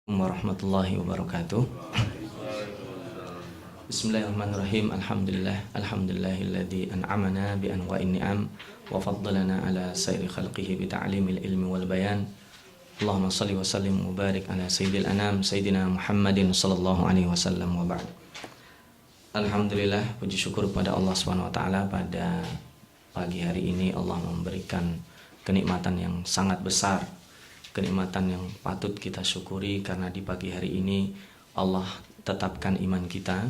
Warahmatullahi wabarakatuh. Bismillahirrahmanirrahim. Alhamdulillahilladzi an'amana bi anwa'in ni'am wa faddalana ala sairi khalqihi bi ta'limil ilmi wal bayan. Allahumma shalli wa sallim wa barik ala sayyidil anam sayyidina Muhammadin sallallahu alaihi wasallam wa ba'd. Alhamdulillah, puji syukur kepada Allah Subhanahu wa taala, pada pagi hari ini Allah memberikan kenikmatan yang sangat besar, kenikmatan yang patut kita syukuri, karena di pagi hari ini Allah tetapkan iman kita,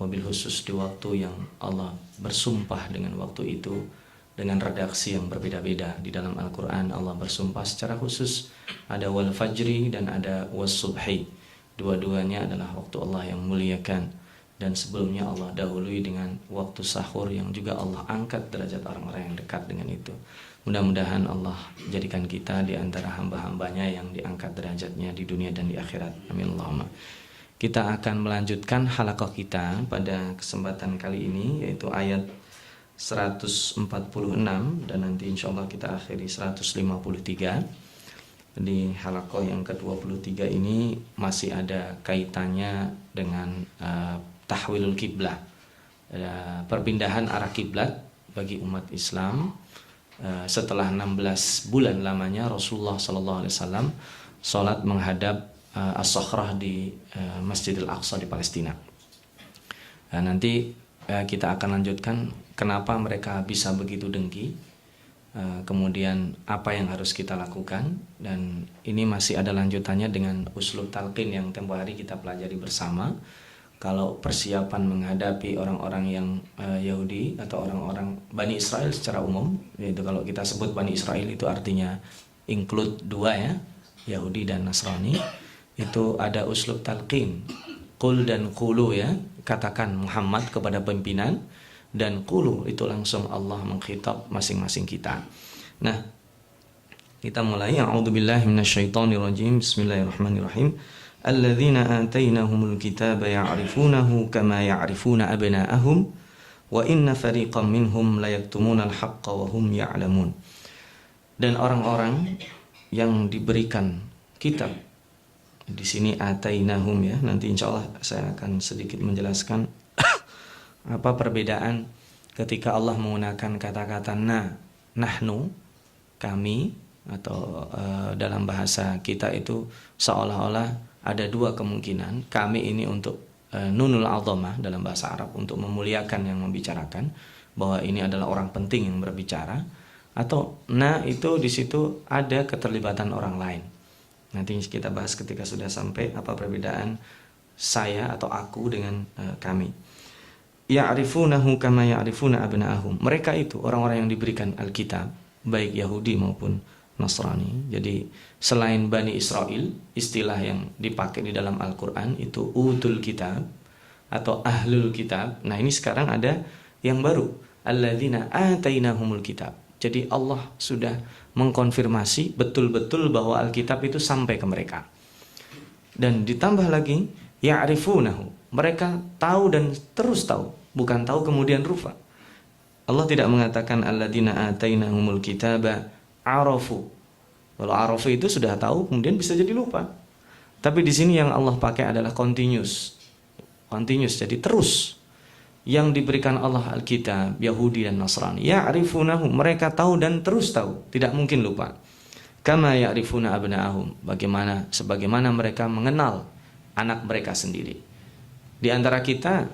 wabil khusus di waktu yang Allah bersumpah dengan waktu itu dengan redaksi yang berbeda-beda. Di dalam Al-Quran Allah bersumpah secara khusus, ada wal fajri dan ada was subhi. Dua-duanya adalah waktu Allah yang muliakan, dan sebelumnya Allah dahului dengan waktu sahur yang juga Allah angkat derajat orang-orang yang dekat dengan itu. Mudah-mudahan Allah jadikan kita di antara hamba-hambanya yang diangkat derajatnya di dunia dan di akhirat. Amin Allahumma. Kita akan melanjutkan halaqah kita pada kesempatan kali ini, yaitu ayat 146, dan nanti insya Allah kita akhiri 153. Di halaqah yang ke-23 ini masih ada kaitannya dengan tahwilul kiblah, perpindahan arah kiblat bagi umat Islam. Setelah 16 bulan lamanya Rasulullah SAW sholat menghadap As-Sakhrah di Masjidil Aqsa di Palestina. Nanti kita akan lanjutkan kenapa mereka bisa begitu dengki, kemudian apa yang harus kita lakukan, dan ini masih ada lanjutannya dengan uslub talqin yang tempo hari kita pelajari bersama. Kalau persiapan menghadapi orang-orang yang Yahudi atau orang-orang Bani Israel secara umum, yaitu kalau kita sebut Bani Israel itu artinya include dua ya, Yahudi dan Nasrani, itu ada uslub talqin, qul dan qulu ya, katakan Muhammad kepada pimpinan, dan qulu itu langsung Allah mengkhitab masing-masing kita. Nah, kita mulai. A'udzubillahi minasyaitonirrajim. Bismillahirrahmanirrahim. Alladzina atainahumul kitaba ya'rifunahu kama ya'rifuna abna'ahum wa inna fariqam minhum la yaktumunal haqqa wa hum ya'lamun. Dan orang-orang yang diberikan kitab, di sini atainahum ya, nanti insyaallah saya akan sedikit menjelaskan apa perbedaan ketika Allah menggunakan kata-kata nahnu, kami, atau dalam bahasa kita itu seolah-olah ada dua kemungkinan. Kami ini untuk nunul azamah dalam bahasa Arab, untuk memuliakan yang membicarakan, bahwa ini adalah orang penting yang berbicara, atau itu di situ ada keterlibatan orang lain. Nanti kita bahas ketika sudah sampai apa perbedaan saya atau aku dengan kami. Ya'rifunahu kama ya'rifuna abna'ahum. Mereka itu orang-orang yang diberikan Alkitab, baik Yahudi maupun Nasrani. Jadi selain Bani Israel, istilah yang dipakai di dalam Al-Quran itu utul kitab atau ahlul kitab. Nah, ini sekarang ada yang baru, alladzina atainahumul kitab. Jadi Allah sudah mengkonfirmasi betul-betul bahwa Alkitab itu sampai ke mereka. Dan ditambah lagi ya'rifunahu, mereka tahu dan terus tahu, bukan tahu kemudian rufa. Allah tidak mengatakan alladzina atainahumul kitaba arafu. Kalau arafu itu sudah tahu kemudian bisa jadi lupa. Tapi di sini yang Allah pakai adalah continuous. Jadi terus. Yang diberikan Allah Alkitab, Yahudi dan Nasrani, ya'rifunahu, mereka tahu dan terus tahu, tidak mungkin lupa. Kama ya'rifuna abna'ahum, sebagaimana mereka mengenal anak mereka sendiri. Di antara kita,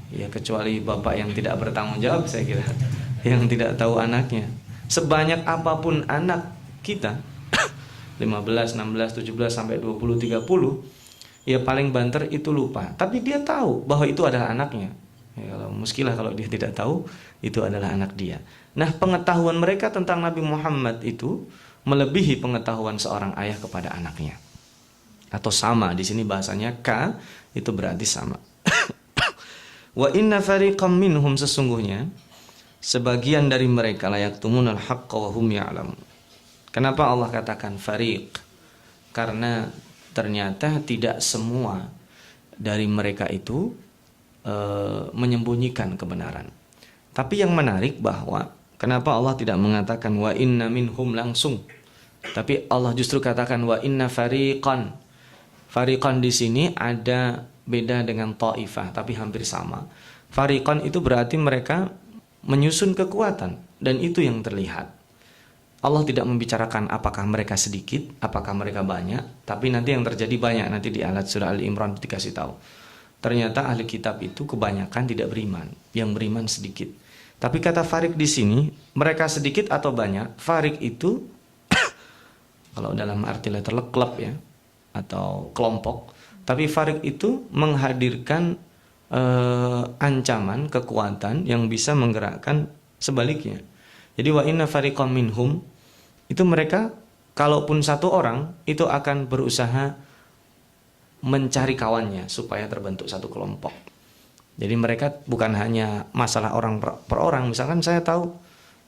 ya kecuali bapak yang tidak bertanggung jawab saya kira, yang tidak tahu anaknya. Sebanyak apapun anak kita 15, 16, 17 sampai 20, 30, ya paling banter itu lupa. Tapi dia tahu bahwa itu adalah anaknya. Ya, kalau muskilah kalau dia tidak tahu itu adalah anak dia. Nah, pengetahuan mereka tentang Nabi Muhammad itu melebihi pengetahuan seorang ayah kepada anaknya. Atau sama, di sini bahasanya ka itu berarti sama. Wa inna fariqam minhum, sesungguhnya sebagian dari mereka la yaktumunal haqqa wa hum ya'lamun. Kenapa Allah katakan fariq? Karena ternyata tidak semua dari mereka itu menyembunyikan kebenaran. Tapi yang menarik bahwa kenapa Allah tidak mengatakan wa inna minhum langsung, tapi Allah justru katakan wa inna fariqan. Fariqan di sini ada beda dengan ta'ifah, tapi hampir sama. Fariqan itu berarti mereka menyusun kekuatan, dan itu yang terlihat. Allah tidak membicarakan apakah mereka sedikit, apakah mereka banyak, tapi nanti yang terjadi banyak. Nanti di ayat surah Al-Imran dikasih tahu. Ternyata ahli kitab itu kebanyakan tidak beriman, yang beriman sedikit. Tapi kata Fariq di sini, mereka sedikit atau banyak, Fariq itu kalau dalam arti letter klub ya, atau kelompok. Tapi Fariq itu menghadirkan ancaman, kekuatan yang bisa menggerakkan sebaliknya. Jadi wa inna fariqam minhum, itu mereka kalaupun satu orang itu akan berusaha mencari kawannya supaya terbentuk satu kelompok. Jadi mereka bukan hanya masalah orang per orang. Misalkan saya tahu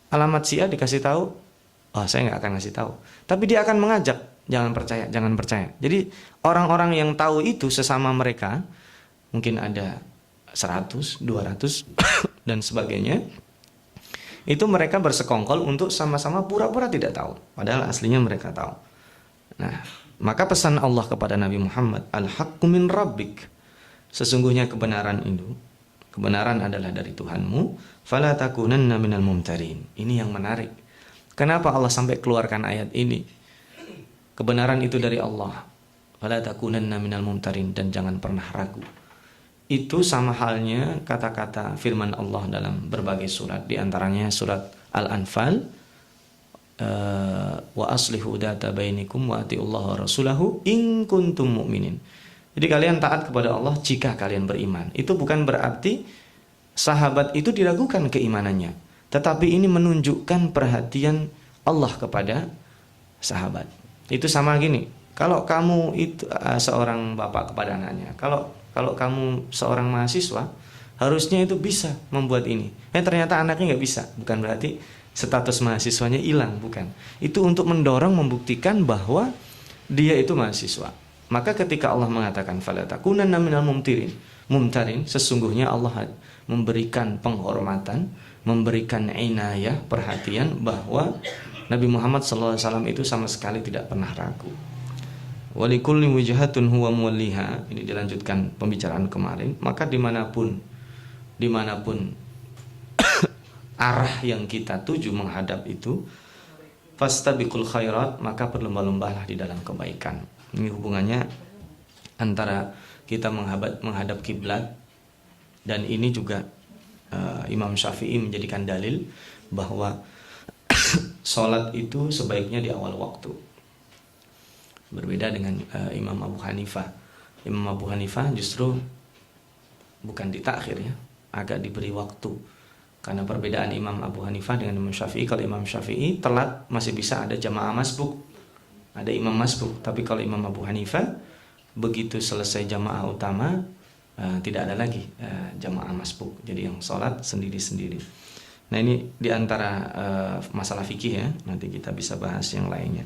alamat si A, dikasih tahu, oh saya nggak akan ngasih tahu. Tapi dia akan mengajak, jangan percaya, jangan percaya. Jadi orang-orang yang tahu itu sesama mereka, mungkin ada 100, 200 dan sebagainya. Itu mereka bersekongkol untuk sama-sama pura-pura tidak tahu, padahal aslinya mereka tahu. Nah, maka pesan Allah kepada Nabi Muhammad, al-haqqu min rabbik, sesungguhnya kebenaran adalah dari Tuhanmu, fala takunanna minal mumtarin. Ini yang menarik. Kenapa Allah sampai keluarkan ayat ini? Kebenaran itu dari Allah, fala takunanna minal mumtarin, dan jangan pernah ragu. Itu sama halnya kata-kata firman Allah dalam berbagai surat, di antaranya surat Al-Anfal, wa aslihu data bainikum wa atiullaha wa rasulahu in kuntum mu'minin. Jadi kalian taat kepada Allah jika kalian beriman. Itu bukan berarti sahabat itu diragukan keimanannya, tetapi ini menunjukkan perhatian Allah kepada sahabat. Itu sama gini, kalau kamu itu seorang bapak kepada anaknya, kalau kamu seorang mahasiswa, harusnya itu bisa membuat ini. Ternyata anaknya nggak bisa. Bukan berarti status mahasiswanya hilang, bukan. Itu untuk mendorong, membuktikan bahwa dia itu mahasiswa. Maka ketika Allah mengatakan fala takunanna minal mumtarin, sesungguhnya Allah memberikan penghormatan, memberikan inayah, perhatian bahwa Nabi Muhammad SAW itu sama sekali tidak pernah ragu. Walikulli wijhatun huwa muwalliha. Ini dilanjutkan pembicaraan kemarin. Maka dimanapun arah yang kita tuju menghadap itu, fastabiqul khairat, maka berlomba-lombalah di dalam kebaikan. Ini hubungannya antara kita menghadap kiblat, dan ini juga Imam Syafi'i menjadikan dalil bahwa sholat itu sebaiknya di awal waktu. Berbeda dengan Imam Abu Hanifah. Imam Abu Hanifah justru bukan ditakhir ya, agak diberi waktu. Karena perbedaan Imam Abu Hanifah dengan Imam Syafi'i, kalau Imam Syafi'i telat masih bisa ada jamaah masbuk, ada imam masbuk. Tapi kalau Imam Abu Hanifah, begitu selesai jamaah utama, tidak ada lagi jamaah masbuk. Jadi yang sholat sendiri-sendiri. Nah ini diantara masalah fikih ya, nanti kita bisa bahas yang lainnya.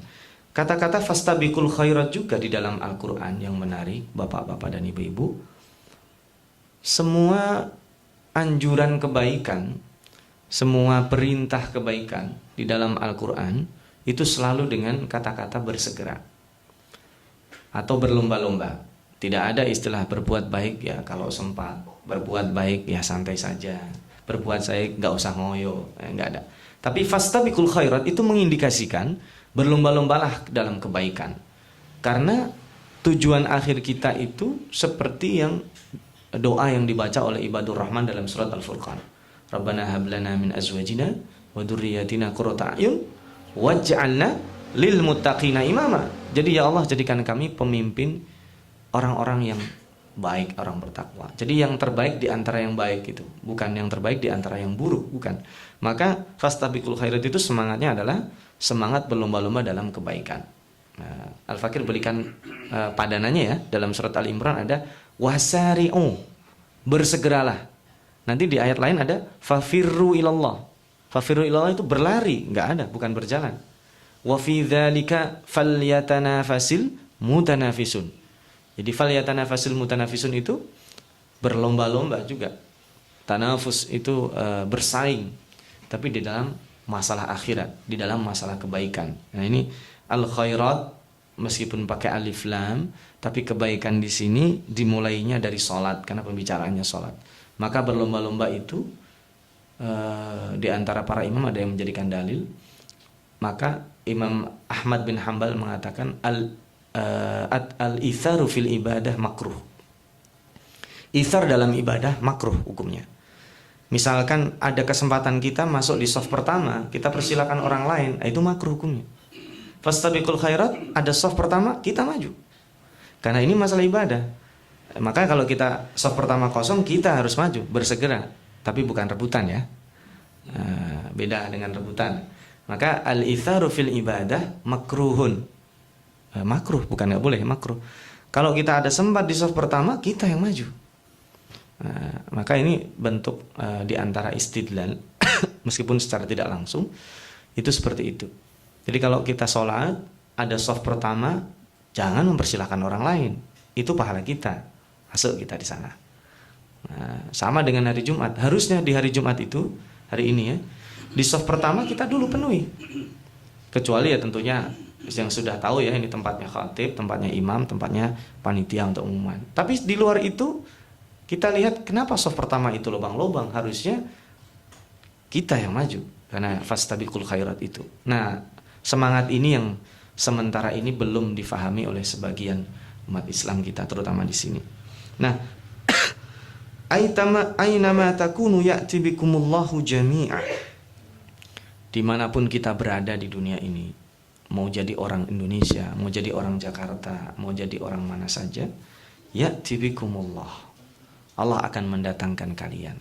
Kata-kata fastabiqul khairat juga di dalam Al-Quran yang menarik, bapak-bapak dan ibu-ibu. Semua anjuran kebaikan, semua perintah kebaikan di dalam Al-Quran itu selalu dengan kata-kata bersegera atau berlomba-lomba. Tidak ada istilah berbuat baik ya kalau sempat, berbuat baik ya santai saja, berbuat baik nggak usah ngoyo, nggak ada. Tapi fastabiqul khairat itu mengindikasikan berlomba-lombalah dalam kebaikan. Karena tujuan akhir kita itu seperti yang doa yang dibaca oleh ibadur rahman dalam surat Al-Furqan. Rabbana hab lana min azwajina wa dzurriyyatina qurrata a'yun waj'alna lil muttaqina imama. Jadi ya Allah, jadikan kami pemimpin orang-orang yang baik, orang bertakwa. Jadi yang terbaik di antara yang baik itu, bukan yang terbaik di antara yang buruk, bukan. Maka fastabiqul khairat itu semangatnya adalah semangat berlomba-lomba dalam kebaikan. Nah, Al-Fakir berikan padanannya ya, dalam surat Al-Imran ada wasari'u, bersegeralah. Nanti di ayat lain ada fafirru ilallah. Fafirru ilallah itu berlari, enggak ada, bukan berjalan. Wa fi dzalika falyatanafasil mutanafisun. Jadi falyatanafasil mutanafisun itu berlomba-lomba juga. Tanafus itu bersaing, tapi di dalam masalah akhirat, di dalam masalah kebaikan. Nah ini al-khairat meskipun pakai alif lam, tapi kebaikan di sini dimulainya dari sholat karena pembicaraannya sholat. Maka berlomba-lomba itu di antara para imam ada yang menjadikan dalil. Maka Imam Ahmad bin Hambal mengatakan al-itharu fil ibadah makruh. Ithar dalam ibadah makruh hukumnya. Misalkan ada kesempatan kita masuk di saf pertama, kita persilakan orang lain, itu makruh hukumnya. Fastabiqul khairat, ada saf pertama, kita maju. Karena ini masalah ibadah. Maka kalau kita saf pertama kosong, kita harus maju, bersegera. Tapi bukan rebutan ya. Beda dengan rebutan. Maka al-itharu fil ibadah makruhun. Makruh, bukan nggak boleh, makruh. Kalau kita ada sempat di saf pertama, kita yang maju. Maka ini bentuk di antara istidlal meskipun secara tidak langsung itu seperti itu. Jadi kalau kita sholat ada saf pertama, jangan mempersilahkan orang lain. Itu pahala kita, masuk kita di sana. Sama dengan hari Jumat. Harusnya di hari Jumat itu, hari ini ya, di saf pertama kita dulu penuhi. Kecuali ya tentunya yang sudah tahu ya, ini tempatnya khatib, tempatnya imam, tempatnya panitia untuk umuman. Tapi di luar itu kita lihat kenapa saf pertama itu lubang-lubang, harusnya kita yang maju karena fastabiqul khairat itu. Nah, semangat ini yang sementara ini belum difahami oleh sebagian umat Islam kita, terutama di sini. Nah, aynama takunu ya'ti bikumullahu jami'a. Dimanapun kita berada di dunia ini, mau jadi orang Indonesia, mau jadi orang Jakarta, mau jadi orang mana saja, ya'ti bikumullah. Allah akan mendatangkan kalian.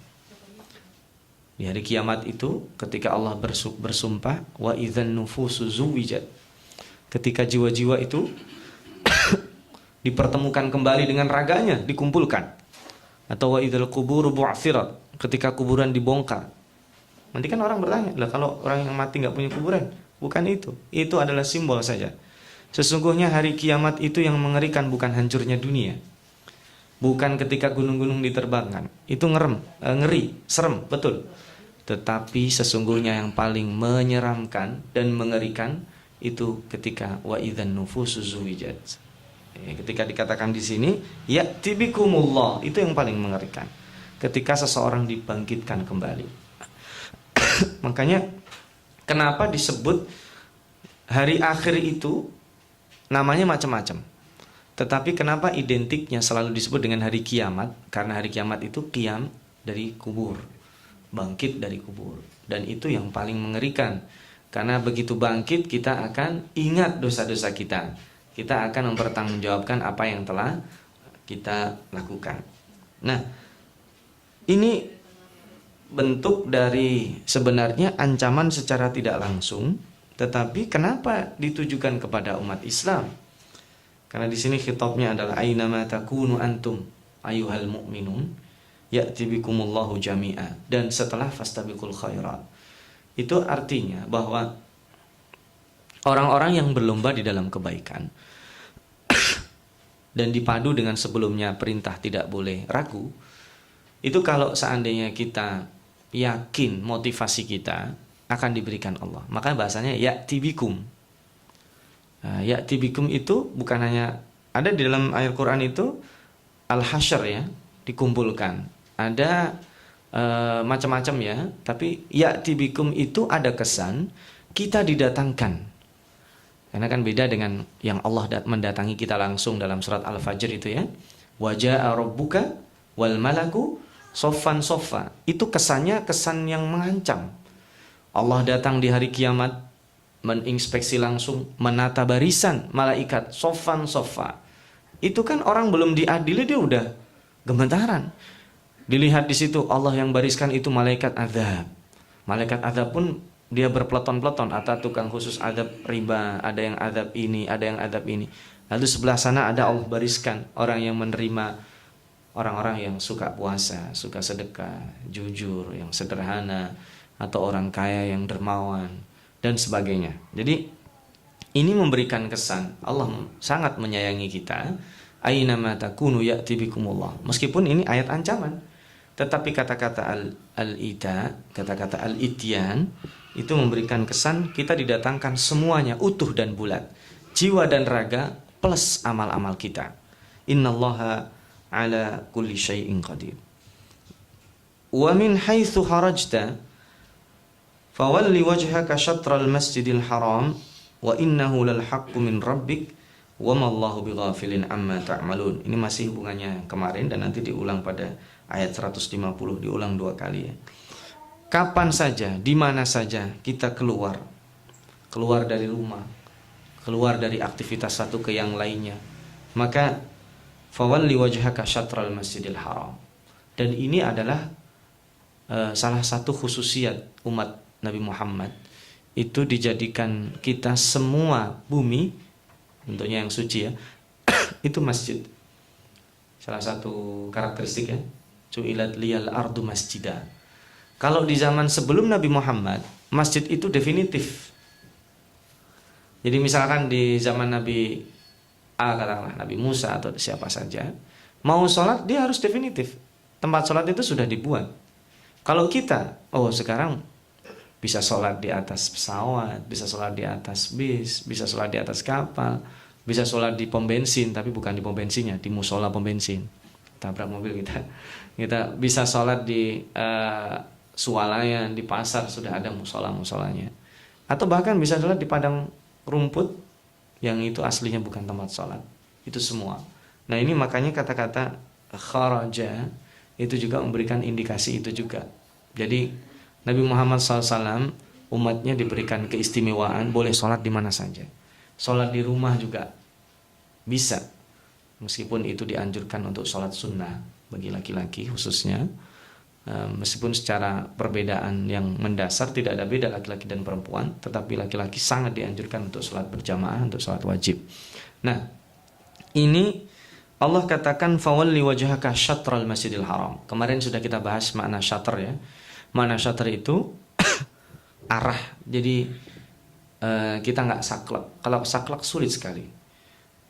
Di hari kiamat itu ketika Allah bersumpah wa idzan nufusu zuwijat, ketika jiwa-jiwa itu dipertemukan kembali dengan raganya, dikumpulkan. Atau wa idzal quburu bu'thirat, ketika kuburan dibongkar. Nanti kan orang bertanya, lah kalau orang yang mati nggak punya kuburan? Bukan itu. Itu adalah simbol saja. Sesungguhnya hari kiamat itu yang mengerikan bukan hancurnya dunia. Bukan ketika gunung-gunung diterbangkan. Itu ngeri, serem, betul. Tetapi sesungguhnya yang paling menyeramkan dan mengerikan itu ketika wa idzan nufusu zuwijat. Ketika dikatakan di sini ya'ti bikumullah, itu yang paling mengerikan. Ketika seseorang dibangkitkan kembali. Makanya kenapa disebut hari akhir itu namanya macam-macam. Tetapi kenapa identiknya selalu disebut dengan hari kiamat? Karena hari kiamat itu qiyam dari kubur, bangkit dari kubur. Dan itu yang paling mengerikan. Karena begitu bangkit kita akan ingat dosa-dosa kita. Kita akan mempertanggungjawabkan apa yang telah kita lakukan. Nah, ini bentuk dari sebenarnya ancaman secara tidak langsung. Tetapi kenapa ditujukan kepada umat Islam? Karena di sini khitabnya adalah aynama takunu antum ayyuhal mu'minun ya'ti bikumullahu jami'a, dan setelah fastabiqul khairat. Itu artinya bahwa orang-orang yang berlomba di dalam kebaikan dan dipadu dengan sebelumnya perintah tidak boleh ragu, itu kalau seandainya kita yakin motivasi kita akan diberikan Allah, maka bahasanya ya'ti bikum. Ya'ti bikum itu bukan hanya ada di dalam ayat Quran itu al-hasyr ya, dikumpulkan. Ada macam-macam ya, tapi ya'ti bikum itu ada kesan kita didatangkan. Karena kan beda dengan yang Allah mendatangi kita langsung dalam surat Al-Fajr itu ya. Wa jaa'a rabbuka wal malaku soffan soffa. Itu kesannya kesan yang mengancam. Allah datang di hari kiamat, meninspeksi langsung, menata barisan malaikat soffan soffa. Itu kan orang belum diadili dia udah gemetaran. Dilihat di situ Allah yang bariskan itu malaikat azab. Malaikat azab pun dia berpeleton-peleton, ada tukang khusus azab riba, ada yang azab ini, ada yang azab ini. Lalu sebelah sana ada Allah bariskan orang yang menerima, orang-orang yang suka puasa, suka sedekah, jujur, yang sederhana, atau orang kaya yang dermawan dan sebagainya. Jadi ini memberikan kesan Allah sangat menyayangi kita. Aynama takunu ya'ti bikumullah. Meskipun ini ayat ancaman, tetapi kata-kata al-ita, kata-kata al-ityan itu memberikan kesan kita didatangkan semuanya utuh dan bulat. jiwa dan raga plus amal-amal kita. Innallaha ala kulli syai'in qadir. Wa min haitsu kharajta fawalli wajhaka syatral masjidil haram wa innahu lal haqqu min rabbik wa ma Allahu bighafilin amma ta'malun. Ini masih hubungannya kemarin dan nanti diulang pada ayat 150, diulang 2 kali ya. Kapan saja, di mana saja kita keluar dari rumah, keluar dari aktivitas satu ke yang lainnya, maka fawalli wajhaka syatral masjidil haram. Dan ini adalah salah satu khususiat umat Nabi Muhammad, itu dijadikan kita semua bumi bentuknya yang suci ya itu masjid. Salah satu karakteristik ya, ju'ilat liyal ardu masjidah. Kalau di zaman sebelum Nabi Muhammad, masjid itu definitif. Jadi misalkan di zaman Nabi katakanlah Nabi Musa atau siapa saja, mau sholat dia harus definitif. Tempat sholat itu sudah dibuat. Kalau kita, sekarang bisa sholat di atas pesawat, bisa sholat di atas bis, bisa sholat di atas kapal, bisa sholat di pom bensin, tapi bukan di pom bensinnya, di musola pom bensin. Tabrak mobil kita. Kita bisa sholat di swalayan, di pasar sudah ada musolanya. Atau bahkan bisa sholat di padang rumput yang itu aslinya bukan tempat sholat. Itu semua. Nah ini makanya kata-kata kharaja itu juga memberikan indikasi itu juga. Jadi Nabi Muhammad SAW umatnya diberikan keistimewaan boleh sholat di mana saja. Sholat di rumah juga bisa, meskipun itu dianjurkan untuk sholat sunnah bagi laki-laki khususnya. Meskipun secara perbedaan yang mendasar tidak ada beda laki-laki dan perempuan, tetapi laki-laki sangat dianjurkan untuk sholat berjamaah, untuk sholat wajib. Nah ini Allah katakan fawalli wajhaka syatral masjidil haram. Kemarin sudah kita bahas makna syatr ya. Makna syatr itu arah. Jadi kita nggak saklek. Kalau saklek sulit sekali.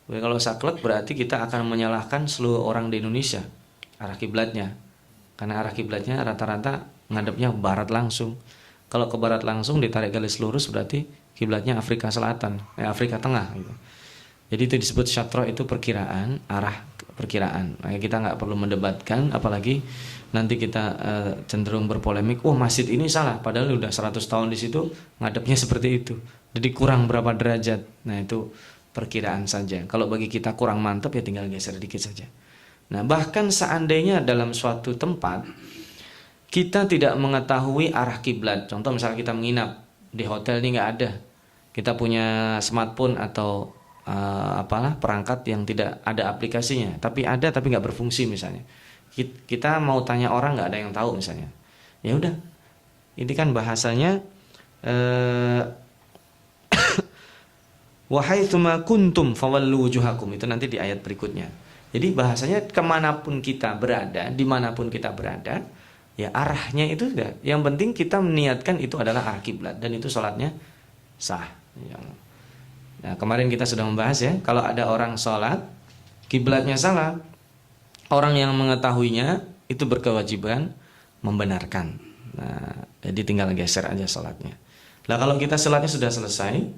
Kalau saklek berarti kita akan menyalahkan seluruh orang di Indonesia arah kiblatnya. Karena arah kiblatnya rata-rata ngadepnya barat langsung. Kalau ke barat langsung ditarik garis lurus berarti kiblatnya Afrika Selatan, Afrika Tengah gitu. Jadi itu disebut syatro, itu perkiraan, arah perkiraan. Nah, kita nggak perlu mendebatkan, apalagi nanti kita cenderung berpolemik. Masjid ini salah, padahal udah 100 tahun di situ ngadepnya seperti itu. Jadi kurang berapa derajat. Nah itu perkiraan saja. Kalau bagi kita kurang mantap ya tinggal geser dikit saja. Nah bahkan seandainya dalam suatu tempat kita tidak mengetahui arah kiblat. Contoh misalnya kita menginap di hotel ini nggak ada. Kita punya smartphone atau perangkat yang tidak ada aplikasinya, tapi ada tapi nggak berfungsi misalnya. Kita mau tanya orang nggak ada yang tahu misalnya. Ya udah, ini kan bahasanya wahai tsuma kuntum fawallu wujuhakum, itu nanti di ayat berikutnya. Jadi bahasanya kemanapun kita berada, dimanapun kita berada, ya arahnya itu sudah. Yang penting kita meniatkan itu adalah arah kiblat dan itu sholatnya sah. Nah kemarin kita sudah membahas ya, kalau ada orang sholat kiblatnya salah, orang yang mengetahuinya itu berkewajiban membenarkan. Nah jadi tinggal geser aja sholatnya. Nah kalau kita sholatnya sudah selesai,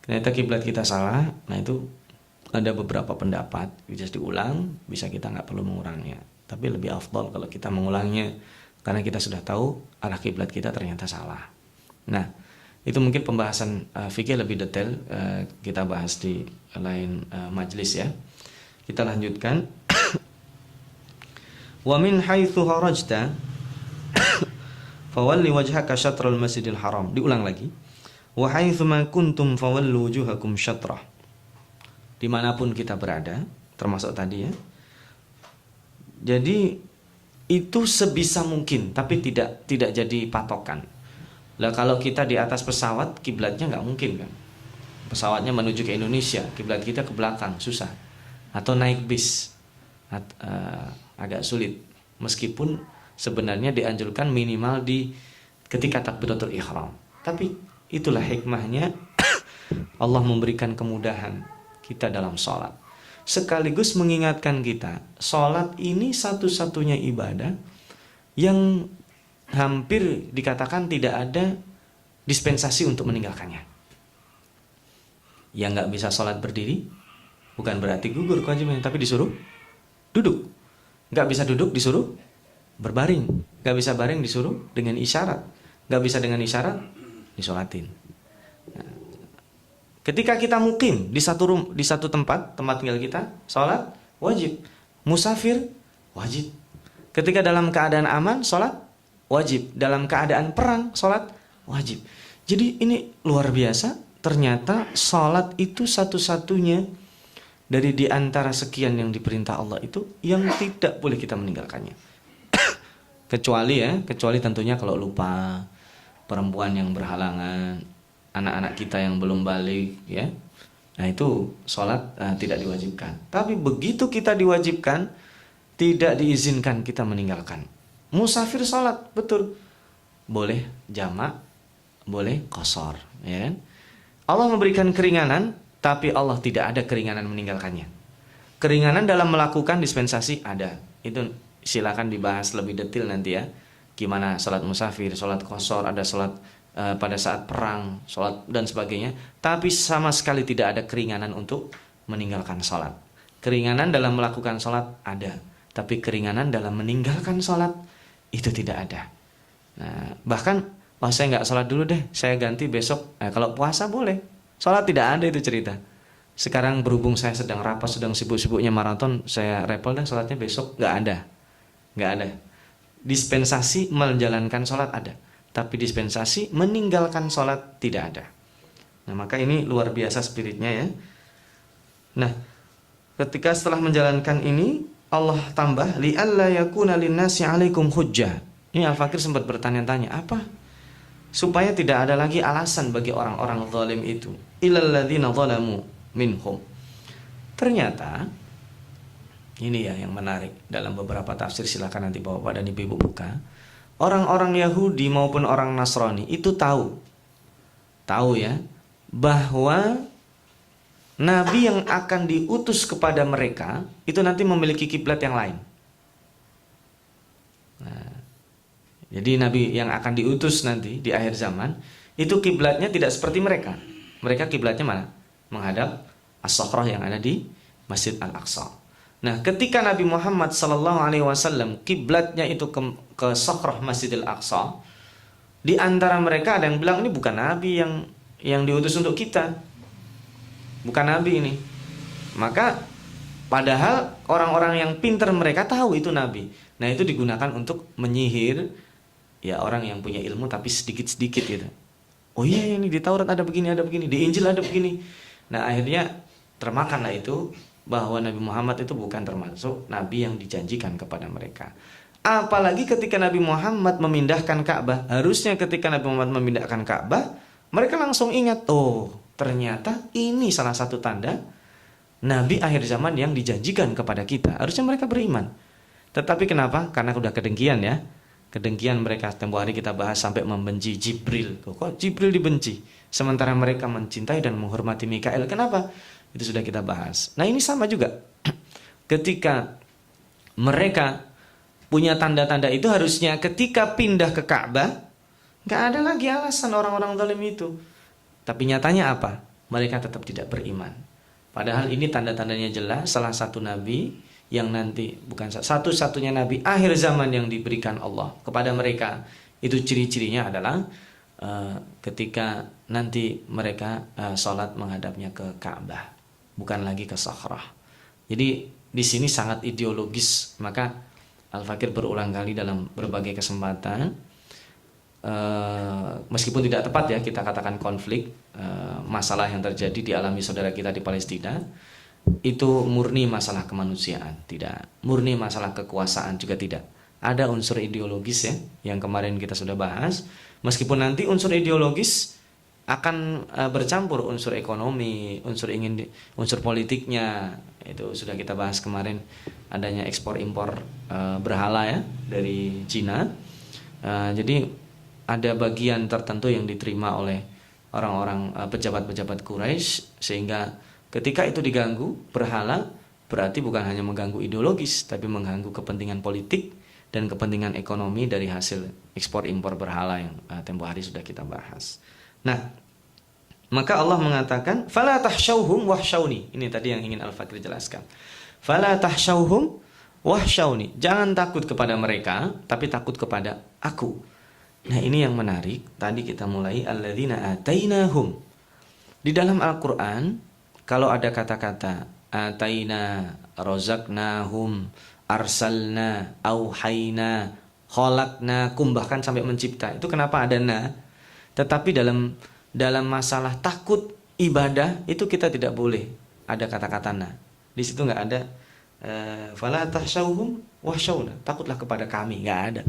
ternyata kiblat kita salah, nah itu ada beberapa pendapat, bisa diulang, bisa kita nggak perlu mengulangnya. Tapi lebih afdal kalau kita mengulangnya, karena kita sudah tahu arah kiblat kita ternyata salah. Nah itu mungkin pembahasan fikih lebih detail kita bahas di lain majelis ya. Kita lanjutkan. Wa min haitsu kharajta fawalli wajhaka syatral masjidil haram. Diulang lagi. Wa haitsu ma kuntum fawallu wujuhakum syatrah. Dimanapun kita berada, termasuk tadi ya. Jadi itu sebisa mungkin, tapi tidak jadi patokan. Lah kalau kita di atas pesawat, kiblatnya nggak mungkin kan. Pesawatnya menuju ke Indonesia, kiblat kita ke belakang, susah. Atau naik bis, agak sulit. Meskipun sebenarnya dianjurkan minimal di ketika takbiratul ihram. Tapi itulah hikmahnya Allah memberikan kemudahan kita dalam sholat. Sekaligus mengingatkan kita, sholat ini satu-satunya ibadah yang hampir dikatakan tidak ada dispensasi untuk meninggalkannya. Yang nggak bisa sholat berdiri bukan berarti gugur kewajibannya, tapi disuruh duduk. Nggak bisa duduk disuruh berbaring. Nggak bisa baring disuruh dengan isyarat. Nggak bisa dengan isyarat disolatin. Nah, ketika kita mukim di satu tempat tinggal kita, sholat wajib. Musafir wajib. Ketika dalam keadaan aman, sholat wajib. Dalam keadaan perang, sholat wajib. Jadi ini luar biasa. Ternyata sholat itu satu-satunya dari di antara sekian yang diperintah Allah itu yang tidak boleh kita meninggalkannya. Kecuali tentunya kalau lupa, perempuan yang berhalangan, anak-anak kita yang belum balik, ya. Nah itu sholat tidak diwajibkan. Tapi begitu kita diwajibkan, tidak diizinkan kita meninggalkan. Musafir sholat, betul. Boleh jamak, boleh qashar, ya kan? Allah memberikan keringanan, tapi Allah tidak ada keringanan meninggalkannya. Keringanan dalam melakukan dispensasi ada. Itu silakan dibahas lebih detail nanti ya. Gimana sholat musafir, sholat qashar, ada sholat pada saat perang, sholat dan sebagainya. Tapi sama sekali tidak ada keringanan untuk meninggalkan sholat. Keringanan dalam melakukan sholat ada. Tapi keringanan dalam meninggalkan sholat itu tidak ada. Nah, bahkan saya nggak sholat dulu deh, saya ganti besok. Kalau puasa boleh, sholat tidak ada itu cerita. Sekarang berhubung saya sedang rapat, sedang sibuk-sibuknya maraton, saya repel deh sholatnya besok. Nggak ada. Dispensasi menjalankan sholat ada, tapi dispensasi meninggalkan sholat tidak ada. Nah maka ini luar biasa spiritnya ya. Nah ketika setelah menjalankan ini, Allah tambah li'alla yakuna linnasi 'alaikum hujjah. Ini Al-Fakir sempat bertanya-tanya, apa? Supaya tidak ada lagi alasan bagi orang-orang zalim itu. Illal ladzina zalamu minhum. Ternyata ini ya yang menarik dalam beberapa tafsir, silakan nanti Bapak dan Ibu buka. Orang-orang Yahudi maupun orang Nasrani itu tahu ya bahwa nabi yang akan diutus kepada mereka itu nanti memiliki kiblat yang lain. Nah, jadi nabi yang akan diutus nanti di akhir zaman itu kiblatnya tidak seperti mereka. Mereka kiblatnya mana? Menghadap As-Sakhrah yang ada di Masjid Al-Aqsa. Nah, ketika Nabi Muhammad SAW kiblatnya itu ke Sakhrah Masjidil Aqsa, di antara mereka ada yang bilang ini bukan nabi yang diutus untuk kita. Bukan nabi ini. Maka padahal orang-orang yang pintar mereka tahu itu nabi. Nah, itu digunakan untuk menyihir ya orang yang punya ilmu tapi sedikit-sedikit gitu. Oh iya ini di Taurat ada begini, di Injil ada begini. Nah, akhirnya termakanlah itu bahwa Nabi Muhammad itu bukan termasuk nabi yang dijanjikan kepada mereka. Apalagi ketika Nabi Muhammad memindahkan Ka'bah, harusnya ketika Nabi Muhammad memindahkan Ka'bah, mereka langsung ingat, oh ternyata ini salah satu tanda nabi akhir zaman yang dijanjikan kepada kita. Harusnya mereka beriman. Tetapi kenapa? Karena udah kedengkian ya. Kedengkian mereka, tempoh hari kita bahas sampai membenci Jibril. Kok Jibril dibenci? Sementara mereka mencintai dan menghormati Mikael. Kenapa? Itu sudah kita bahas. Nah ini sama juga. Ketika mereka punya tanda-tanda itu, harusnya ketika pindah ke Ka'bah gak ada lagi alasan orang-orang zalim itu. Tapi nyatanya apa? Mereka tetap tidak beriman. Padahal ini tanda-tandanya jelas. Salah satu nabi yang nanti, bukan satu-satunya nabi akhir zaman yang diberikan Allah kepada mereka. Itu ciri-cirinya adalah ketika nanti mereka sholat menghadapnya ke Ka'bah, bukan lagi ke Sakhrah. Jadi di sini sangat ideologis. Maka Al-Fakir berulang kali dalam berbagai kesempatan, meskipun tidak tepat ya kita katakan konflik, masalah yang terjadi dialami saudara kita di Palestina itu murni masalah kemanusiaan, tidak murni masalah kekuasaan, juga tidak. Ada unsur ideologis ya yang kemarin kita sudah bahas. Meskipun nanti unsur ideologis akan bercampur unsur ekonomi, unsur politiknya, itu sudah kita bahas kemarin. Adanya ekspor impor berhala ya dari Cina. Jadi ada bagian tertentu yang diterima oleh orang-orang pejabat-pejabat Quraisy, sehingga ketika itu diganggu berhala, berarti bukan hanya mengganggu ideologis, tapi mengganggu kepentingan politik dan kepentingan ekonomi dari hasil ekspor impor berhala yang tempoh hari sudah kita bahas. Nah, Maka Allah mengatakan, "Fala tahsyauhum wahsyauni." Ini tadi yang ingin Al-Fakir jelaskan. "Fala tahsyauhum wahsyauni." Jangan takut kepada mereka, tapi takut kepada aku. Nah, ini yang menarik. Tadi kita mulai alladzina atainahum. Di dalam Al-Qur'an kalau ada kata-kata ataina, rozaknahum, arsalna, auhayna, khalaqnakum, bahkan sampai mencipta. Itu kenapa ada na? Tetapi dalam masalah takut ibadah itu kita tidak boleh ada kata-kata na. Di situ nggak ada fala tahsyauhum wahsyauna, takutlah kepada kami, nggak ada.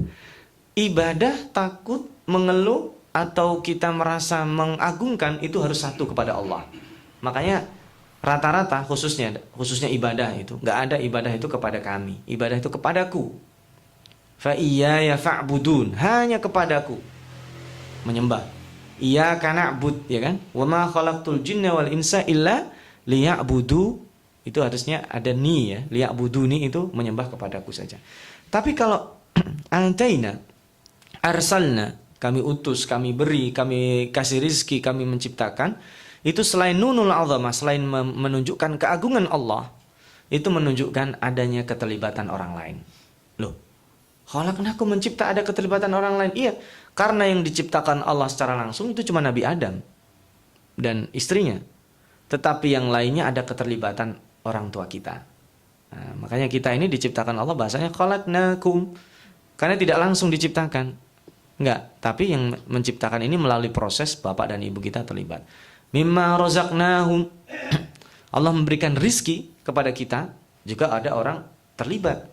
Ibadah, takut, mengeluh atau kita merasa mengagungkan itu harus satu kepada Allah. Makanya rata-rata khususnya ibadah itu nggak ada ibadah itu kepada kami, ibadah itu kepadaku. Fa iyaya fa'budun, hanya kepadaku menyembah. Iyyaka na'bud, ya kan? Wa ma khalaqtul jinna wal insa illa liya'budu. Itu harusnya ada ni ya. Liya'buduni itu menyembah kepadaku saja. Tapi kalau antaina, arsalna, kami utus, kami beri, kami kasih rizki, kami menciptakan, itu selain nunul azamah, selain menunjukkan keagungan Allah, itu menunjukkan adanya keterlibatan orang lain. Loh, khalaqnakum, mencipta, ada keterlibatan orang lain? Iya, karena yang diciptakan Allah secara langsung itu cuma Nabi Adam dan istrinya. Tetapi yang lainnya ada keterlibatan orang tua kita. Nah, makanya kita ini diciptakan Allah bahasanya khalaqnakum, karena tidak langsung diciptakan. Enggak, tapi yang menciptakan ini melalui proses bapak dan ibu kita terlibat. Mimma rozaknahum. Allah memberikan rizki kepada kita, juga ada orang terlibat.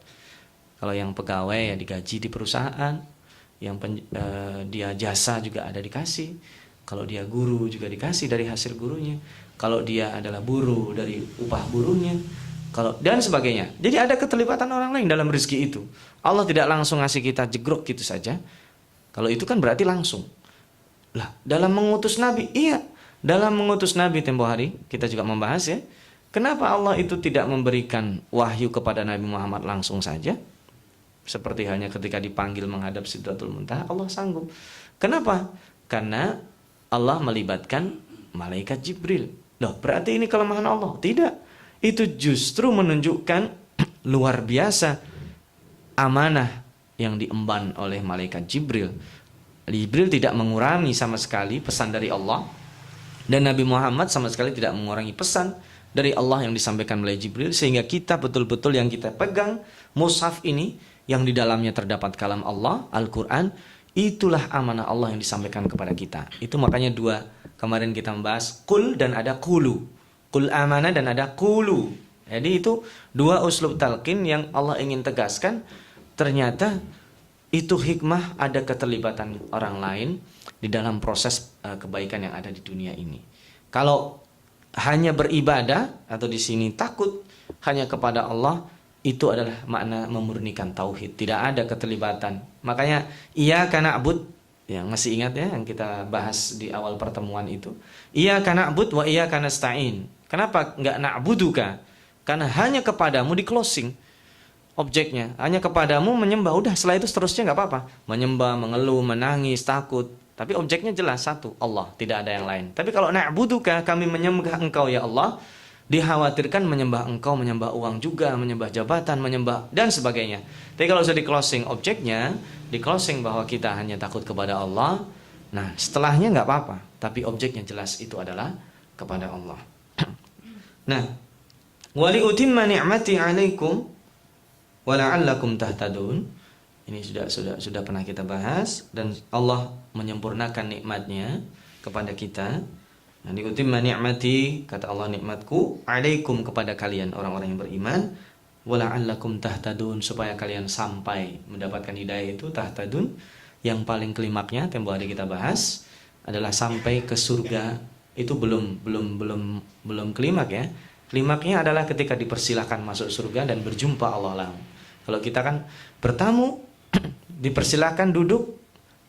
Kalau yang pegawai ya digaji di perusahaan, yang dia jasa juga ada dikasih. Kalau dia guru juga dikasih dari hasil gurunya. Kalau dia adalah buruh dari upah buruhnya. Dan sebagainya. Jadi ada keterlibatan orang lain dalam rezeki itu. Allah tidak langsung ngasih kita jegrok gitu saja. Kalau itu kan berarti langsung. Lah, dalam mengutus Nabi, iya. Dalam mengutus Nabi tempo hari kita juga membahas ya. Kenapa Allah itu tidak memberikan wahyu kepada Nabi Muhammad langsung saja? Seperti halnya ketika dipanggil menghadap Sidratul Muntaha, Allah sanggup. Kenapa? Karena Allah melibatkan malaikat Jibril. Loh, berarti ini kelemahan Allah? Tidak. Itu justru menunjukkan luar biasa amanah yang diemban oleh malaikat Jibril. Jibril tidak mengurangi sama sekali pesan dari Allah, dan Nabi Muhammad sama sekali tidak mengurangi pesan dari Allah yang disampaikan oleh Jibril, sehingga kita betul-betul yang kita pegang mushaf ini, yang di dalamnya terdapat kalam Allah, Al-Quran, itulah amanah Allah yang disampaikan kepada kita. Itu makanya dua, kemarin kita membahas kul dan ada kulu. Kul amanah dan ada kulu. Jadi itu dua uslub talqin yang Allah ingin tegaskan. Ternyata itu hikmah, ada keterlibatan orang lain di dalam proses kebaikan yang ada di dunia ini. Kalau hanya beribadah atau di sini takut hanya kepada Allah, itu adalah makna memurnikan tauhid, tidak ada keterlibatan. Makanya iyyaka na'bud, yang masih ingat ya yang kita bahas di awal pertemuan itu, iyyaka na'bud wa iyyaka nasta'in. Kenapa enggak na'buduka? Karena hanya kepadamu, di closing objeknya, hanya kepadamu menyembah, udah setelah itu seterusnya enggak apa-apa. Menyembah, mengeluh, menangis, takut, tapi objeknya jelas satu, Allah, tidak ada yang lain. Tapi kalau na'buduka, kami menyembah engkau ya Allah, dikhawatirkan menyembah engkau, menyembah uang juga, menyembah jabatan, menyembah dan sebagainya. Tapi kalau sudah di closing objeknya, di closing bahwa kita hanya takut kepada Allah, nah setelahnya nggak apa-apa, tapi objeknya jelas itu adalah kepada Allah. Nah, wali utimma ni'mati 'alaikum wa la'allakum tahtadun. Ini sudah pernah kita bahas, dan Allah menyempurnakan nikmatnya kepada kita. Nah, diutimma ni'mati, kata Allah, nikmatku, alaikum, kepada kalian orang-orang yang beriman, wala'allakum tahtadun, supaya kalian sampai mendapatkan hidayah itu, tahtadun, yang paling klimaknya tempo hari kita bahas adalah sampai ke surga. Itu belum klimak ya. Klimaknya adalah ketika dipersilahkan masuk surga dan berjumpa Allah langsung. Kalau kita kan bertamu, dipersilahkan duduk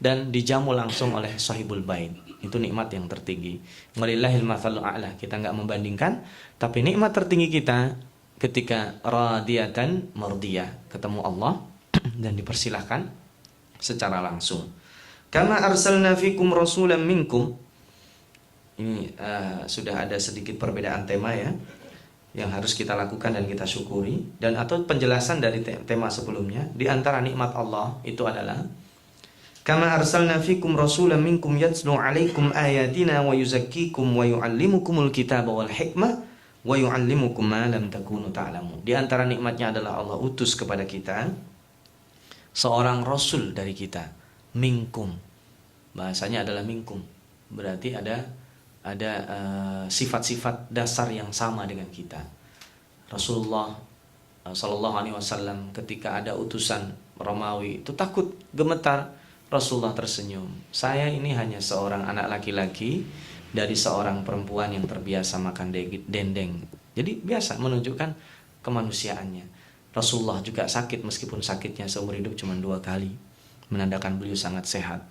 dan dijamu langsung oleh sahibul bait. Itu nikmat yang tertinggi. Walillahil matsalul a'la. Kita enggak membandingkan, tapi nikmat tertinggi kita ketika radiyatan mardiyah, ketemu Allah dan dipersilahkan secara langsung. Karena arsalna fikum rasulan minkum, ini sudah ada sedikit perbedaan tema ya, yang harus kita lakukan dan kita syukuri. Dan atau penjelasan dari tema sebelumnya, di antara nikmat Allah itu adalah kama arsalna fikum rasulan minkum yatslu alaikum ayatina wa yuzakkikum wa yuallimukumul kitaba wal hikmah wa yuallimukum ma lam takunu ta'lamun. Di antara nikmatnya adalah Allah utus kepada kita seorang rasul dari kita, minkum. Bahasanya adalah minkum. Berarti ada sifat-sifat dasar yang sama dengan kita. Rasulullah sallallahu alaihi wasallam ketika ada utusan Romawi itu takut, gemetar. Rasulullah tersenyum. Saya ini hanya seorang anak laki-laki dari seorang perempuan yang terbiasa makan dendeng. Jadi biasa, menunjukkan kemanusiaannya. Rasulullah juga sakit, meskipun sakitnya seumur hidup cuma 2 kali, menandakan beliau sangat sehat.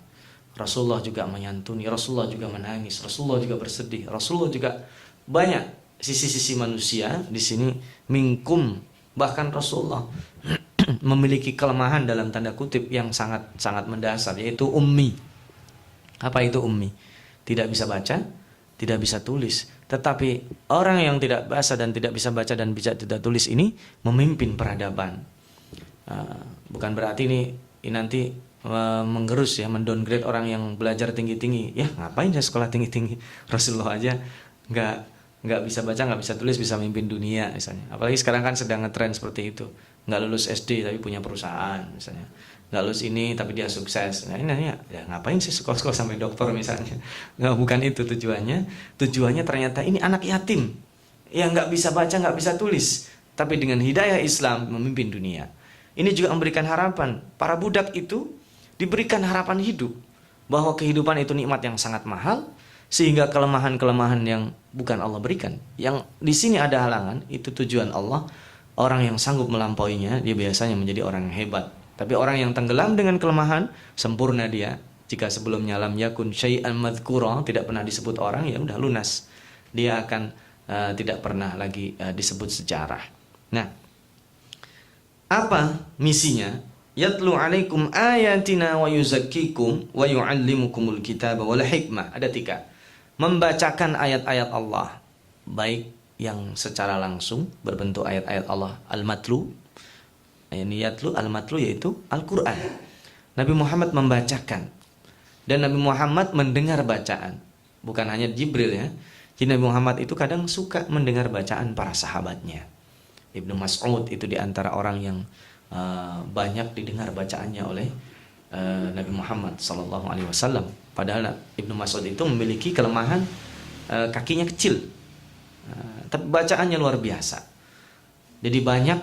Rasulullah juga menyantuni, Rasulullah juga menangis, Rasulullah juga bersedih, Rasulullah juga banyak sisi-sisi manusia di sini minkum. Bahkan Rasulullah memiliki kelemahan dalam tanda kutip yang sangat mendasar, yaitu ummi. Apa itu ummi? Tidak bisa baca, tidak bisa tulis. Tetapi orang yang tidak bahasa dan tidak bisa baca dan tidak tulis ini memimpin peradaban. Bukan berarti ini nanti menggerus ya, mendowngrade orang yang belajar tinggi-tinggi. Ya ngapain saya sekolah tinggi-tinggi? Rasulullah aja nggak bisa baca, nggak bisa tulis, bisa memimpin dunia misalnya. Apalagi sekarang kan sedang ngetren seperti itu. Nggak lulus SD tapi punya perusahaan misalnya, nggak lulus ini tapi dia sukses. Nah ini ya ngapain sih sekolah-sekolah sampai doktor misalnya? Nggak, bukan itu tujuannya. Tujuannya ternyata ini anak yatim yang nggak bisa baca, nggak bisa tulis, tapi dengan hidayah Islam memimpin dunia. Ini juga memberikan harapan. Para budak itu diberikan harapan hidup, bahwa kehidupan itu nikmat yang sangat mahal, sehingga kelemahan-kelemahan yang bukan Allah berikan, yang di sini ada halangan, itu tujuan Allah. Orang yang sanggup melampauinya, dia biasanya menjadi orang yang hebat. Tapi orang yang tenggelam dengan kelemahan, sempurna dia. Jika sebelumnya lam yakun syai'an madhkura, tidak pernah disebut orang, ya udah lunas. Dia akan tidak pernah lagi disebut sejarah. Nah, apa misinya? Yatlu alaikum ayatina wa yuzakkikum wa yuallimukumul kitaba wal hikmah. Ada 3. Membacakan ayat-ayat Allah, baik yang secara langsung berbentuk ayat-ayat Allah al-matlu. Ini yatlu al-matlu yaitu Al-Qur'an. Nabi Muhammad membacakan dan Nabi Muhammad mendengar bacaan. Bukan hanya Jibril ya. Jadi Nabi Muhammad itu kadang suka mendengar bacaan para sahabatnya. Ibnu Mas'ud itu diantara orang yang banyak didengar bacaannya oleh Nabi Muhammad sallallahu alaihi wasallam. Padahal Ibnu Mas'ud itu memiliki kelemahan kakinya kecil. Tapi bacaannya luar biasa. Jadi banyak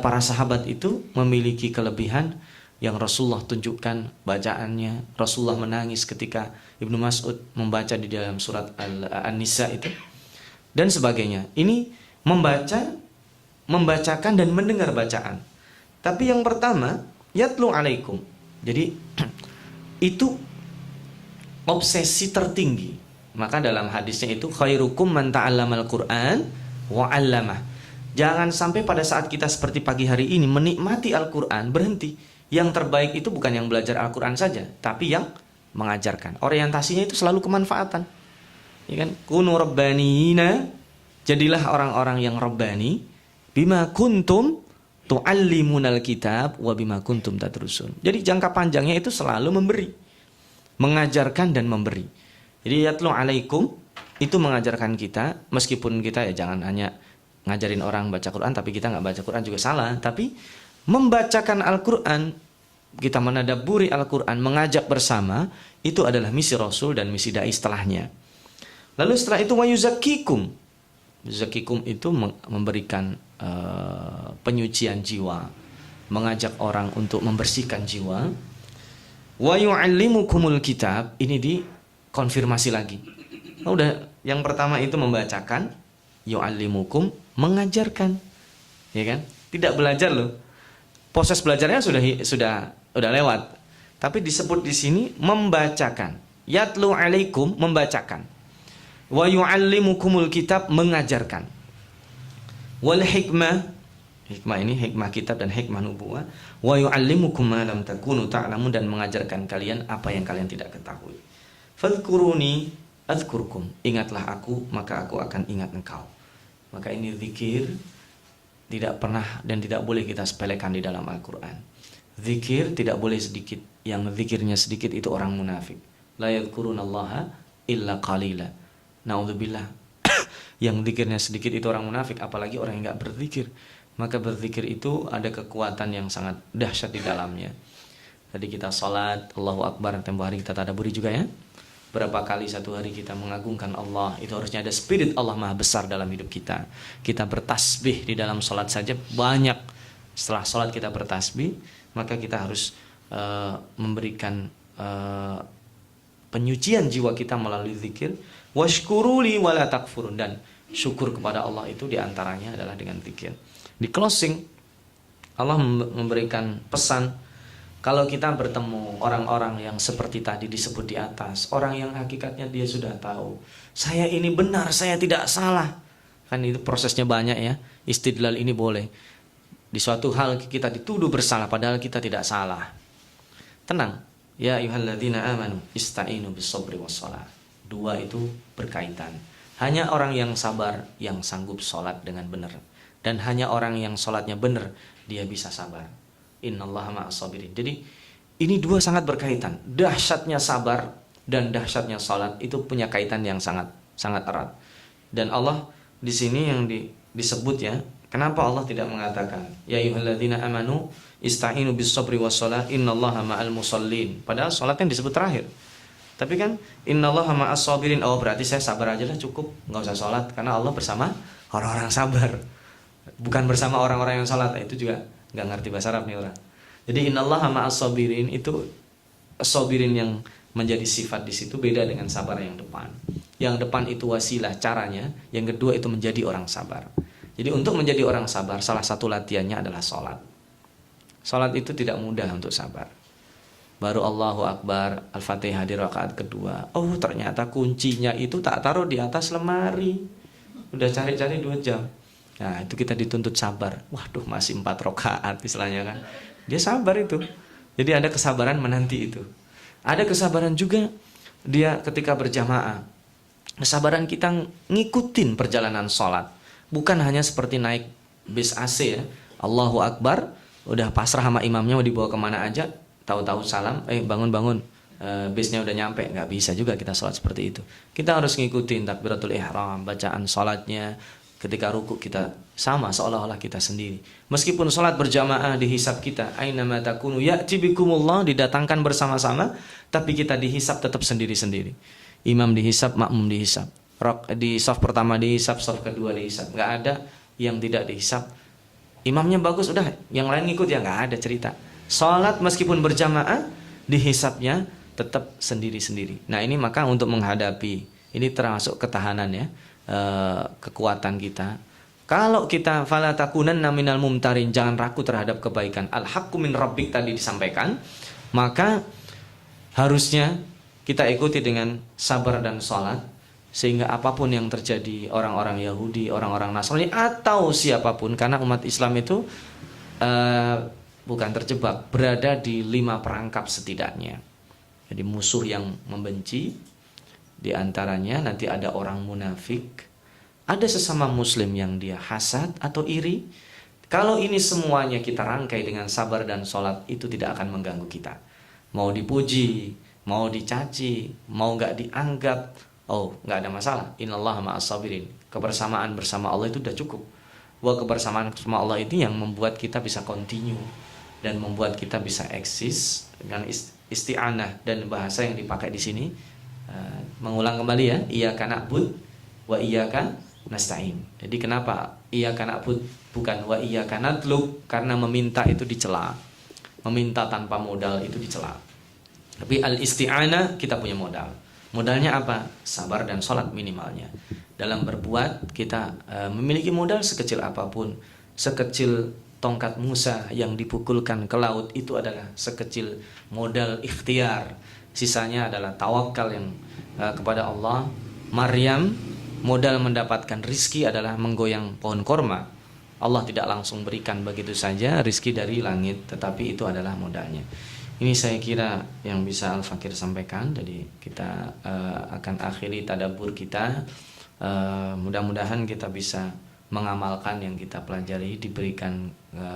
para sahabat itu memiliki kelebihan yang Rasulullah tunjukkan bacaannya. Rasulullah menangis ketika Ibnu Mas'ud membaca di dalam surat An-Nisa itu dan sebagainya. Ini membacakan dan mendengar bacaan. Tapi yang pertama, yatlu alaikum. Jadi itu obsesi tertinggi. Maka dalam hadisnya itu khairukum man ta'allamal Qur'an wa 'allamah. Jangan sampai pada saat kita seperti pagi hari ini menikmati Al-Qur'an berhenti. Yang terbaik itu bukan yang belajar Al-Qur'an saja, tapi yang mengajarkan. Orientasinya itu selalu kemanfaatan. Ya kan? Kunu rabbanina, jadilah orang-orang yang rabbani, bima kuntum tu'allimunal kitab wa bima kuntum tadrusun. Jadi jangka panjangnya itu selalu memberi, mengajarkan dan memberi. Jadi yatlu alaikum itu mengajarkan kita, meskipun kita ya jangan hanya ngajarin orang baca Quran tapi kita nggak baca Quran juga salah. Tapi membacakan Al-Quran, kita menadaburi Al-Quran, mengajak bersama, itu adalah misi Rasul dan misi dai setelahnya. Lalu setelah itu wa yuzakkikum. Yuzakkikum itu memberikan penyucian jiwa, mengajak orang untuk membersihkan jiwa. Wa yu'allimukumul kitab, ini dikonfirmasi lagi. Udah, yang pertama itu membacakan, yu'allimukum, mengajarkan. Ya kan? Tidak belajar loh. Proses belajarnya sudah lewat. Tapi disebut di sini membacakan. Yatlu alaikum, membacakan. Wa yu'allimukumul kitab, mengajarkan. Wal hikmah, hikmah ini hikmah kitab dan hikmah nubuwah. Wa yu'allimukum ma lam takunu ta'lamun, dan mengajarkan kalian apa yang kalian tidak ketahui. Fadhkuruni, adzkurkum, ingatlah aku maka aku akan ingat engkau. Maka ini zikir tidak pernah dan tidak boleh kita sepelekan di dalam Al-Quran. Zikir tidak boleh sedikit. Yang zikirnya sedikit itu orang munafik. La yadhkurunallaha illa qalila. Na'udzubillah. Yang zikirnya sedikit itu orang munafik, apalagi orang yang enggak berzikir. Maka berzikir itu ada kekuatan yang sangat dahsyat di dalamnya. Tadi kita salat, Allahu Akbar, tempo hari kita tadabburi juga ya. Berapa kali satu hari kita mengagungkan Allah, itu harusnya ada spirit Allah Maha Besar dalam hidup kita. Kita bertasbih di dalam salat saja banyak. Setelah salat kita bertasbih, maka kita harus memberikan penyucian jiwa kita melalui zikir. Washkuruli wala takfurun, dan syukur kepada Allah itu diantaranya adalah dengan zikir. Di closing Allah memberikan pesan, kalau kita bertemu orang-orang yang seperti tadi disebut di atas, orang yang hakikatnya dia sudah tahu, saya ini benar, saya tidak salah. Kan itu prosesnya banyak ya. Istidlal ini boleh. Di suatu hal kita dituduh bersalah padahal kita tidak salah. Tenang. Ya ayyuhalladzina amanu ista'inu bis-sabri was-shalah. Dua itu berkaitan. Hanya orang yang sabar yang sanggup sholat dengan benar. Dan hanya orang yang sholatnya benar dia bisa sabar. Innallaha ma'as-sabirin. Jadi ini dua sangat berkaitan. Dahsyatnya sabar dan dahsyatnya salat itu punya kaitan yang sangat erat. Dan Allah di sini yang disebut ya. Kenapa Allah tidak mengatakan ya ayyuhalladzina amanu ista'inu bis-sabri was-shalah innallaha ma'al musallin. Padahal salatnya disebut terakhir. Tapi kan innallaha ma'as-sabirin. Oh berarti saya sabar aja lah cukup, enggak usah salat karena Allah bersama orang-orang sabar. Bukan bersama orang-orang yang salat. Itu juga nggak ngerti bahasa Arab nih orang. Jadi innallaha ma'as-sabirin itu sabirin yang menjadi sifat di situ beda dengan sabar yang depan. Yang depan itu wasilah caranya, yang kedua itu menjadi orang sabar. Jadi untuk menjadi orang sabar salah satu latihannya adalah salat. Salat itu tidak mudah untuk sabar. Baru Allahu Akbar, Al-Fatihah di rakaat kedua. Oh, ternyata kuncinya itu tak taruh di atas lemari. Udah cari-cari 2 jam. Nah itu kita dituntut sabar. Waduh masih 4 rakaat istilahnya kan. Dia sabar itu. Jadi ada kesabaran menanti itu. Ada kesabaran juga dia ketika berjamaah. Kesabaran kita ngikutin perjalanan sholat. Bukan hanya seperti naik bis AC ya. Allahu Akbar, udah pasrah sama imamnya mau dibawa kemana aja. Tahu-tahu salam, bangun-bangun. Bisnya udah nyampe. Nggak bisa juga kita sholat seperti itu. Kita harus ngikutin takbiratul ihram, bacaan sholatnya. Ketika ruku kita sama seolah-olah kita sendiri. Meskipun sholat berjamaah dihisab kita, ainama takunu ya'ti bikumullah, didatangkan bersama-sama, tapi kita dihisab tetap sendiri-sendiri. Imam dihisab, makmum dihisab. Di shaf pertama dihisab, shaf kedua dihisab. Enggak ada yang tidak dihisab. Imamnya bagus udah, yang lain ngikut ya, enggak ada cerita. Sholat meskipun berjamaah dihisabnya tetap sendiri-sendiri. Nah, ini maka untuk menghadapi ini termasuk ketahanan ya. Kekuatan kita. Kalau kita fala takunanna minal mumtarin, jangan ragu terhadap kebaikan. Al-haqqu min rabbik tadi disampaikan, maka harusnya kita ikuti dengan sabar dan salat sehingga apapun yang terjadi orang-orang Yahudi, orang-orang Nasrani atau siapapun, karena umat Islam itu bukan terjebak, berada di 5 perangkap setidaknya. Jadi musuh yang membenci. Di antaranya nanti ada orang munafik, ada sesama muslim yang dia hasad atau iri. Kalau ini semuanya kita rangkai dengan sabar dan sholat, itu tidak akan mengganggu kita. Mau dipuji, mau dicaci, mau gak dianggap, oh gak ada masalah. Innallaha ma'as-sabirin. Kebersamaan bersama Allah itu udah cukup. Wah, kebersamaan bersama Allah itu yang membuat kita bisa continue dan membuat kita bisa eksis dengan isti'anah, dan bahasa yang dipakai di sini. Mengulang kembali ya, iyyaka na'bud wa iyyaka nasta'in. Jadi kenapa iyyaka na'bud bukan wa iyyaka natlub? Karena meminta itu dicela. Meminta tanpa modal itu dicela. Tapi al-isti'anah kita punya modal. Modalnya apa? Sabar dan sholat minimalnya. Dalam berbuat kita memiliki modal sekecil apapun. Sekecil tongkat Musa yang dipukulkan ke laut itu adalah sekecil modal ikhtiar. Sisanya adalah tawakal yang kepada Allah. Maryam modal mendapatkan rizki adalah menggoyang pohon korma. Allah tidak langsung berikan begitu saja rizki dari langit, tetapi itu adalah modalnya. Ini saya kira yang bisa Al-Fakir sampaikan. Jadi kita akan akhiri tadabbur kita. Mudah-mudahan kita bisa mengamalkan yang kita pelajari, diberikan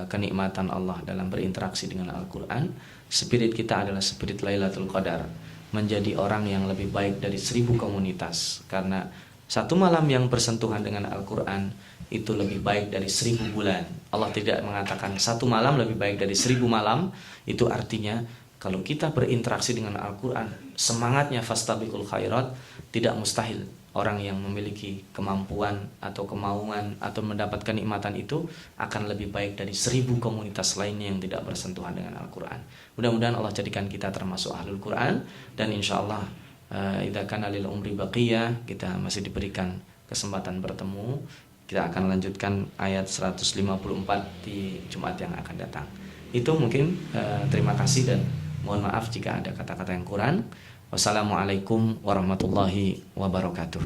kenikmatan Allah dalam berinteraksi dengan Al-Quran. Spirit kita adalah spirit Lailatul Qadar, menjadi orang yang lebih baik dari 1000 komunitas. Karena satu malam yang bersentuhan dengan Al-Quran itu lebih baik dari 1000 bulan. Allah tidak mengatakan satu malam lebih baik dari 1000 malam. Itu artinya kalau kita berinteraksi dengan Al-Quran, semangatnya fastabiqul khairat, tidak mustahil orang yang memiliki kemampuan atau kemauan atau mendapat kenikmatan itu akan lebih baik dari 1000 komunitas lainnya yang tidak bersentuhan dengan Al-Quran. Mudah-mudahan Allah jadikan kita termasuk ahlul Quran, dan insya Allah idza kana lil umri baqiyah, kita masih diberikan kesempatan bertemu. Kita akan lanjutkan ayat 154 di Jumat yang akan datang. Itu mungkin terima kasih dan mohon maaf jika ada kata-kata yang kurang. Wassalamualaikum warahmatullahi wabarakatuh.